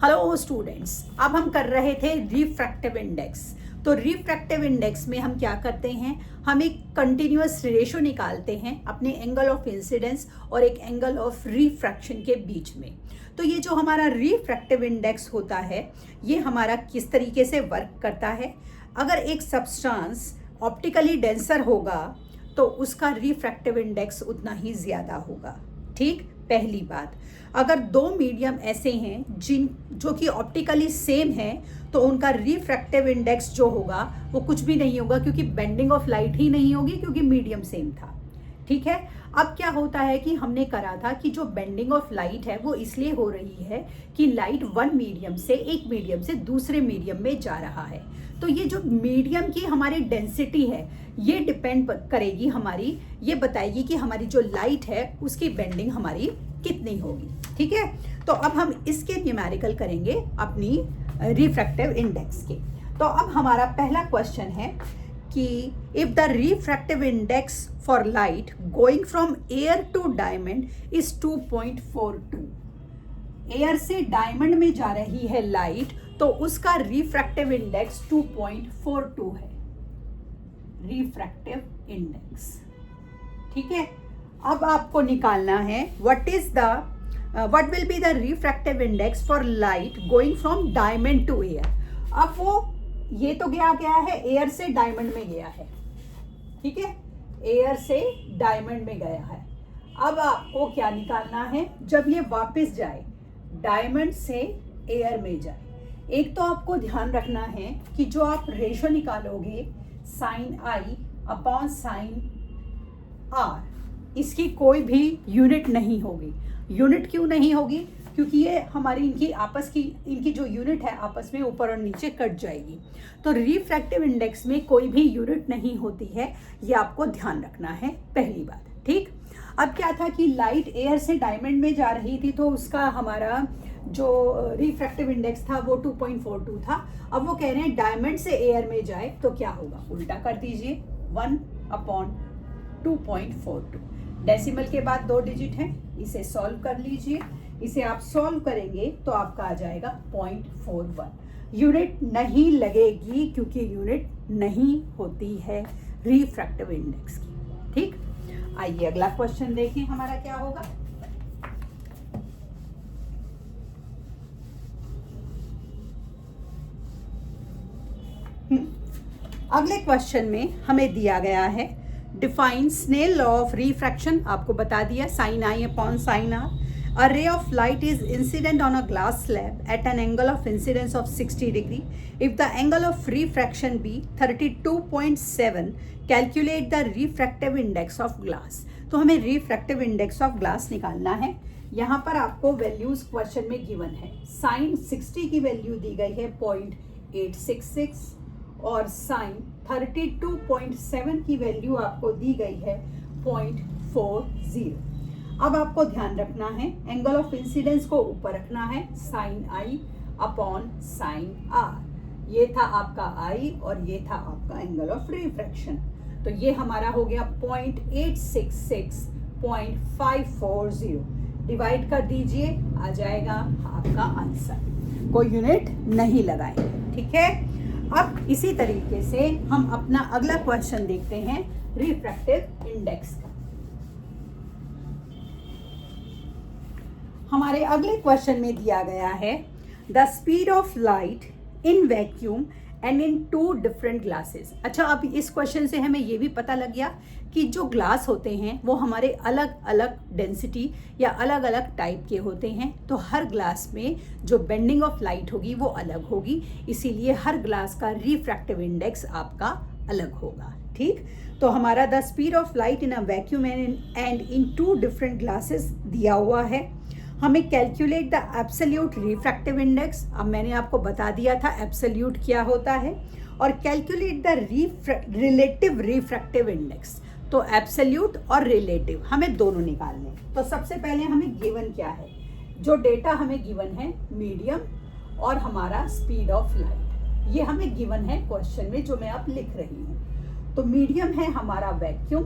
Hello students, अब हम कर रहे थे रिफ्रैक्टिव इंडेक्स। तो रिफ्रैक्टिव इंडेक्स में हम क्या करते हैं, हम एक कंटिन्यूअस रेशो निकालते हैं अपने एंगल ऑफ इंसिडेंस और एक एंगल ऑफ रिफ्रैक्शन के बीच में। तो ये जो हमारा रिफ्रैक्टिव इंडेक्स होता है, ये हमारा किस तरीके से वर्क करता है। अगर एक सब्सटेंस ऑप्टिकली डेंसर होगा तो उसका रिफ्रैक्टिव इंडेक्स उतना ही ज़्यादा होगा। ठीक, पहली बात। अगर दो मीडियम ऐसे हैं जो कि ऑप्टिकली सेम है तो उनका रिफ्रैक्टिव इंडेक्स जो होगा वो कुछ भी नहीं होगा, क्योंकि बेंडिंग ऑफ लाइट ही नहीं होगी, क्योंकि मीडियम सेम था। ठीक है। अब क्या होता है कि हमने करा था कि जो बेंडिंग ऑफ लाइट है वो इसलिए हो रही है कि लाइट वन मीडियम से एक मीडियम से दूसरे मीडियम में जा रहा है। तो ये जो मीडियम की हमारी डेंसिटी है ये डिपेंड करेगी, हमारी ये बताएगी कि हमारी जो लाइट है उसकी बेंडिंग हमारी कितनी होगी। ठीक है। तो अब हम इसके न्यूमेरिकल करेंगे अपनी रिफ्रैक्टिव इंडेक्स के। तो अब हमारा पहला क्वेश्चन है कि if the refractive index for light going from air to diamond is 2.42। Air से डायमंड में जा रही है लाइट तो उसका रिफ्रैक्टिव इंडेक्स 2.42 है, रिफ्रैक्टिव इंडेक्स। ठीक है। अब आपको निकालना है what will be the refractive index for light going from diamond to air। अब वो ये तो गया है एयर से डायमंड में गया है। ठीक है, एयर से डायमंड में गया है। अब आपको क्या निकालना है, जब ये वापस जाए डायमंड से एयर में जाए। एक तो आपको ध्यान रखना है कि जो आप रेशो निकालोगे sine I upon sine R, इसकी कोई भी यूनिट नहीं होगी। यूनिट क्यों नहीं होगी, क्योंकि ये हमारी इनकी जो यूनिट है आपस में ऊपर और नीचे कट जाएगी। तो रिफ्रैक्टिव इंडेक्स में कोई भी यूनिट नहीं होती है, ये आपको ध्यान रखना है, पहली बात। ठीक। अब क्या था कि लाइट एयर से डायमंड में जा रही थी तो उसका हमारा जो रिफ्रैक्टिव इंडेक्स था वो 2.42 था। अब वो कह रहे हैं डायमंड से एयर में जाए तो क्या होगा, उल्टा कर दीजिए, 1/2.42। डेसिमल के बाद 2 डिजिट है, इसे सॉल्व कर लीजिए। इसे आप सॉल्व करेंगे तो आपका आ जाएगा 0.41। यूनिट नहीं लगेगी क्योंकि यूनिट नहीं होती है रिफ्रैक्टिव इंडेक्स की। ठीक। आइए अगला क्वेश्चन देखें हमारा क्या होगा। अगले क्वेश्चन में हमें दिया गया है define Snell law of refraction. आपको बता दिया sine I upon sine R. A ray of light is incident on a glass slab at an angle of incidence of 60 degree. If the angle of refraction be 32.7, calculate the refractive index of glass। तो हमें refractive index of glass निकालना है। यहाँ पर आपको values question में given है। Sign 60 की वैल्यू दी गई है 0.866 और साइन 32.7 की वैल्यू आपको दी गई है 0.40। अब आपको ध्यान रखना है एंगल ऑफ इंसिडेंस को ऊपर रखना है, sine I upon sine R. ये था आपका आई और ये था आपका एंगल ऑफ रिफ्रैक्शन। तो ये हमारा हो गया 0.866.540। डिवाइड कर दीजिए, आ जाएगा आपका आंसर। कोई यूनिट नहीं लगाएंगे। ठीक है। अब इसी तरीके से हम अपना अगला क्वेश्चन देखते हैं रिफ्रैक्टिव इंडेक्स का। हमारे अगले क्वेश्चन में दिया गया है the speed of light in vacuum and in 2 different glasses. अच्छा, अब इस क्वेश्चन से हमें ये भी पता लग गया कि जो ग्लास होते हैं वो हमारे अलग अलग डेंसिटी या अलग अलग टाइप के होते हैं। तो हर ग्लास में जो बेंडिंग ऑफ लाइट होगी वो अलग होगी, इसीलिए हर ग्लास का रिफ्रैक्टिव इंडेक्स आपका अलग होगा। ठीक। तो हमारा the speed of light in a vacuum and in 2 different glasses दिया हुआ है। हमें calculate the absolute refractive index. अब मैंने आपको बता दिया था एब्सोल्यूट क्या होता है, और calculate the relative refractive index. तो एब्सोल्यूट और रिलेटिव हमें दोनों निकालने। तो सबसे पहले हमें गिवन क्या है, जो डेटा हमें गिवन है मीडियम और हमारा स्पीड ऑफ लाइट, ये हमें गिवन है क्वेश्चन में जो मैं अब लिख रही हूँ। तो मीडियम है हमारा वैक्यूम,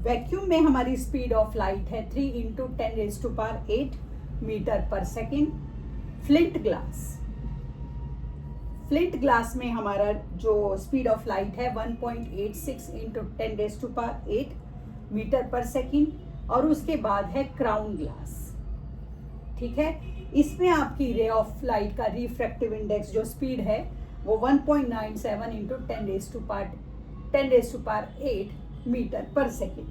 वैक्यूम में हमारी स्पीड ऑफ लाइट है 3 × 10⁸ metre per second. Flint glass में हमारा जो स्पीड ऑफ लाइट है 1.86 इंटू 10⁸ मीटर पर सेकेंड। और उसके बाद है क्राउन ग्लास, ठीक है। इसमें आपकी रे ऑफ लाइट का रिफ्रैक्टिव इंडेक्स जो स्पीड है वो 1.97 इंटू 10⁸ मीटर पर सेकेंड।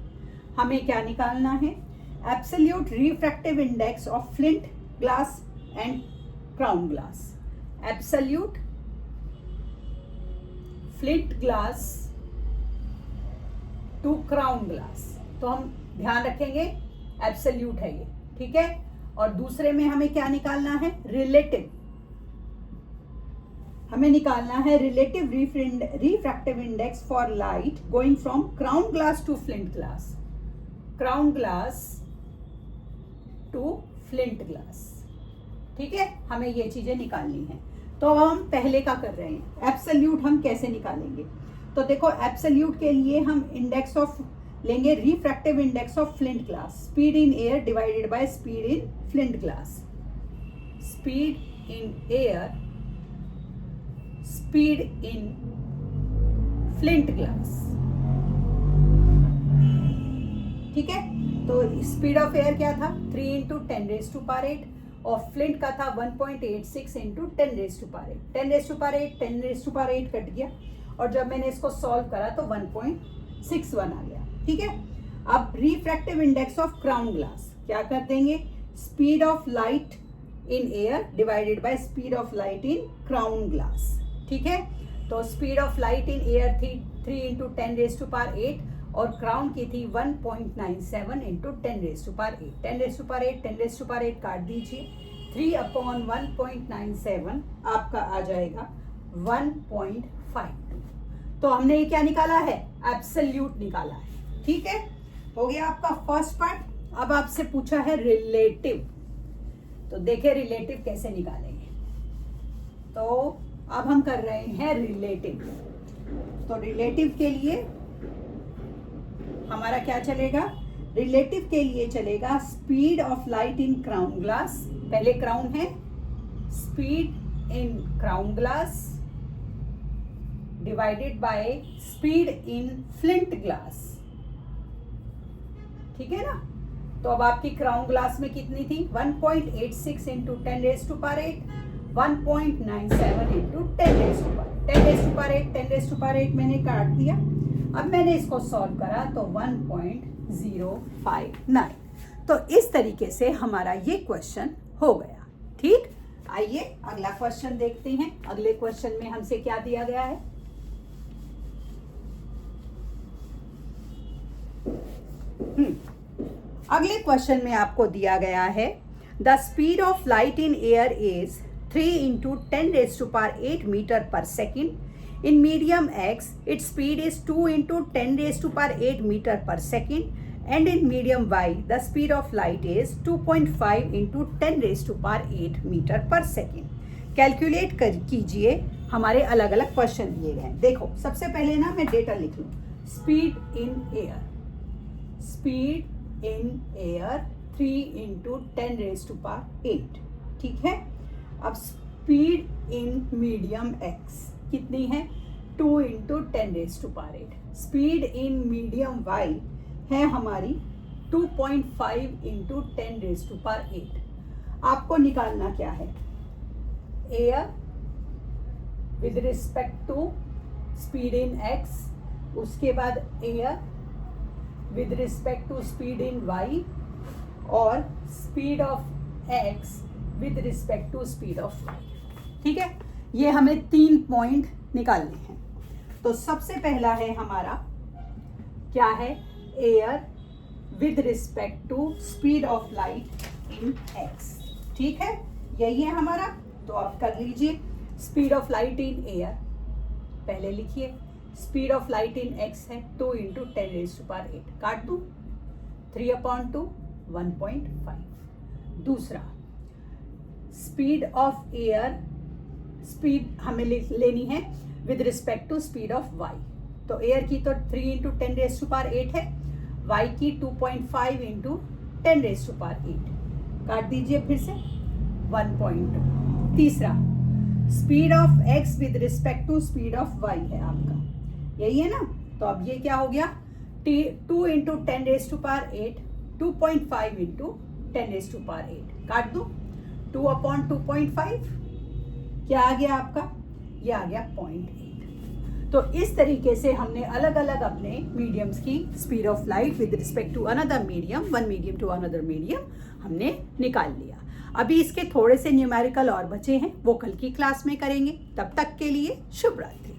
हमें क्या निकालना है? Absolute refractive index of flint glass and crown glass. Absolute flint glass to crown glass, तो हम ध्यान रखेंगे एब्सोल्यूट है ये, ठीक है। और दूसरे में हमें क्या निकालना है? रिलेटिव। हमें निकालना है relative refractive index for light going from crown glass to flint glass, crown glass to flint glass, ठीक है। हमें ये चीजें निकालनी है। तो अब हम पहले का कर रहे हैं, एब्सोल्यूट हम कैसे निकालेंगे? तो देखो एब्सोल्यूट के लिए हम इंडेक्स ऑफ लेंगे, refractive index of flint glass, speed in air divided by speed in flint glass. Speed in air, speed in flint glass, ठीक है। तो स्पीड ऑफ एयर क्या था? 3 इंटू 10⁸ और फ्लिंट का था 1.86 इंटू 10⁸। 10⁸ कट गया और जब मैंने इसको सॉल्व करा तो 1.61 आ गया, ठीक है। अब refractive index of crown glass क्या कर देंगे? Speed of light in air divided by speed of light in crown glass, ठीक है। तो speed of light in air थी 3 इंटू 10⁸ और क्राउन की थी 1.97 इंटू 10⁸। 10⁸ काट दीजिए, 3/1.97 आपका आ जाएगा 1.5। तो हमने ये क्या निकाला है? एब्सोल्यूट निकाला है, ठीक है। हो गया आपका फर्स्ट पार्ट। अब आपसे पूछा है रिलेटिव, तो देखिए रिलेटिव कैसे निकालेंगे। तो अब हम कर रहे हैं रिलेटिव। तो रिलेटिव के लिए हमारा क्या चलेगा? रिलेटिव के लिए चलेगा speed of light in crown glass, पहले क्राउन है, speed in crown glass divided by speed in flint glass, ठीक है ना। तो अब आपकी क्राउन ग्लास में कितनी थी? 1.86 इंटू 10⁸, 1.97 इंटू 10⁸। 10⁸ मैंने काट दिया। अब मैंने इसको सॉल्व करा तो 1.059। तो इस तरीके से हमारा ये क्वेश्चन हो गया, ठीक। आइए अगला क्वेश्चन देखते हैं। अगले क्वेश्चन में हमसे क्या दिया गया है? अगले क्वेश्चन में आपको दिया गया है the speed of light in air is 3 into 10⁸ metre per second. In medium X, its speed is 2 into 10⁸ meter per second, and in medium Y, the speed of light is 2.5 into 10⁸ meter per second. Calculate कीजिए, हमारे अलग अलग question दिए गए हैं। देखो सबसे पहले ना मैं डेटा लिख लूँ। Speed in air, speed in air 3 into 10⁸, ठीक है। अब स्पीड इन मीडियम X कितनी है? 2 into 10⁸। Speed in medium Y है हमारी 2.5 इंटू 10⁸। आपको निकालना क्या है? Air with respect to speed in X, उसके बाद air with respect to speed in Y और speed of X with respect to speed of Y, ठीक है। ये हमें 3 पॉइंट निकालने हैं। तो सबसे पहला है हमारा क्या है? Air with respect to speed of light in X, ठीक है। यही है हमारा। तो आप कर लीजिए speed of light in air, पहले लिखिए speed of light in X है 2 इंटू 10⁸, काट दूं 3/2 1.5। दूसरा स्पीड ऑफ एयर, स्पीड हमें लेनी है with respect to speed of Y। तो एयर की तो 3 इंटू 10⁸ है, Y की 2.5 इंटू 10⁸। काट दीजिए फिर से 1.2। तीसरा speed of x with respect to speed of y है आपका, यही है ना। तो अब ये क्या हो गया 2 into 10 raise to power 8, 2.5 into 10 raise to power 8, काट दो 2/2.5, क्या आ गया आपका, ये आ गया 0.8। तो इस तरीके से हमने अलग अलग अपने मीडियम्स की speed of light with respect to another medium, one medium to another medium हमने निकाल लिया। अभी इसके थोड़े से न्यूमेरिकल और बचे हैं, वो कल की क्लास में करेंगे। तब तक के लिए शुभ रात्रि।